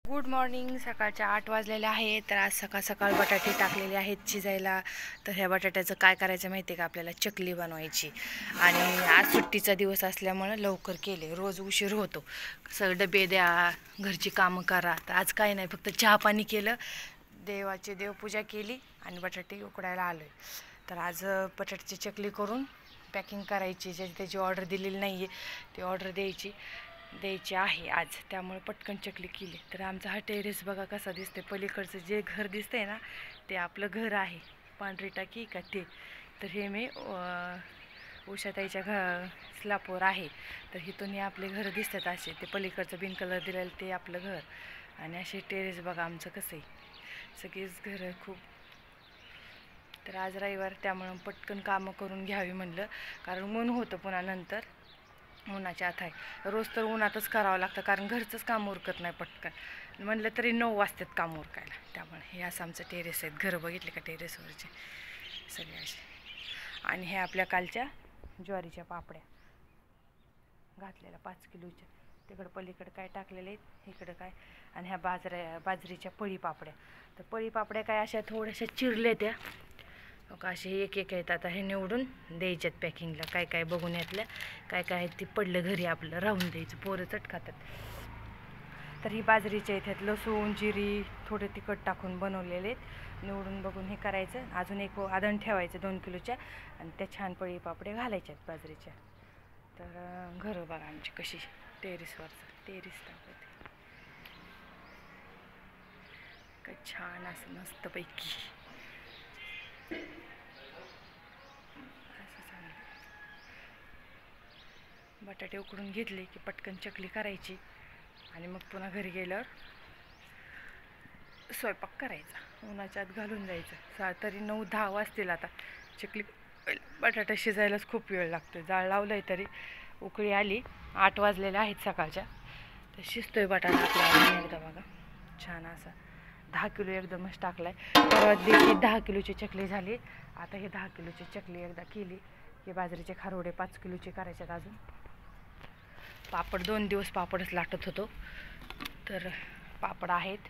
Good morning. सकाळच्या 8 वाजलेले आहेत. तर आज सकाळ बटाटे टाकलेले आहेत शिजायला. तर ह्या बटाट्याचं काय करायचं माहिती आहे का, आपल्याला चकली बनवायची. आणि आज सुट्टीचा दिवस असल्यामुळे लवकर केले. रोज उशीर होतो, सगळे डबे द्या, घरची कामं करा. तर आज काही नाही, फक्त चहा पाणी केलं, देवाची देवपूजा केली आणि बटाटे उकडायला आलो आहे. तर आज बटाट्याची चकली करून पॅकिंग करायची. ज्याची त्याची ऑर्डर दिलेली नाही आहे, ती ऑर्डर द्यायची आहे आज, त्यामुळे पटकन चकली केली. तर आमचा हा टेरेस बघा कसा दिसते. पलीकडचं जे घर दिसतंय ना, ते आपलं घर आहे. पांढरी टाकी का ते. तर हे मी उषाताईच्या स्लॅपवर आहे. तर इथून आपले घर दिसतात असे. ते पलीकडचं बिन कलर दिलेलं ते आपलं घर. आणि असे टेरेस बघा आमचं कसं आहे. सगळीच घरं खूप. तर आज रविवार, त्यामुळं पटकन कामं करून घ्यावी म्हणलं, कारण ऊन होतं पुन्हा नंतर. उन्हाच्या आत आहे, रोज तर उन्हातच करावं लागतं, कारण घरचंच काम उरकत नाही पटकन. म्हणलं तरी 9 वाजतात काम उरकायला. त्यामुळे हे असं आमचं टेरेस आहेत. घरं बघितले का टेरेसवरचे सगळे असे. आणि हे आपल्या कालच्या ज्वारीच्या पापड्या घातलेल्या 5 किलोच्या. तिकडं पलीकडं काय टाकलेले आहेत, इकडं काय. आणि ह्या बाजरीच्या पळी पापड्या. तर पळी पापड्या काय अशा थोड्याशा चिरल्या त्या असे एक आहेत. आता हे निवडून द्यायच्यात पॅकिंगला. काय काय बघून यातल्या काय काय आहेत, ती पडलं घरी आपलं राहून द्यायचं, पोरं चट खातात. तर ही बाजरीच्या आहेत, ह्यात लसूण जिरी थोडं तिखट टाकून बनवलेले आहेत. निवडून बघून हे करायचं. अजून एक आदण ठेवायचं 2 किलोच्या, आणि त्या छान पळी पापड्या घालायच्यात बाजरीच्या. तर घरं बघा आमची कशी, टेरेसवरचं टेरेस टाकते काय छान असं मस्तपैकी. बटाटे उकडून घेतले की पटकन चकली करायची, आणि मग पुन्हा घरी गेल्यावर स्वयंपाक करायचा. उन्हाच्या आत घालून जायचं. तरी 9-10 वाजतील आता. चकली बटाटा शिजायलाच खूप वेळ लागतो. जाळ लावलं आहे तरी उकळी आली. 8 वाजलेले आहेत सकाळच्या. तर शिजतोय बटाटा आपला एकदा बघा छान असा. 10 किलो एकदमच टाकला आहे. परवा दिवशी 10 किलोची चकली झाली. आता हे 10 किलोची चकली एकदा केली की बाजरीचे खारोडे 5 किलोचे करायच्यात. अजून पापड 2 दिवस पापडच लाटत होतो, तर पापड आहेत.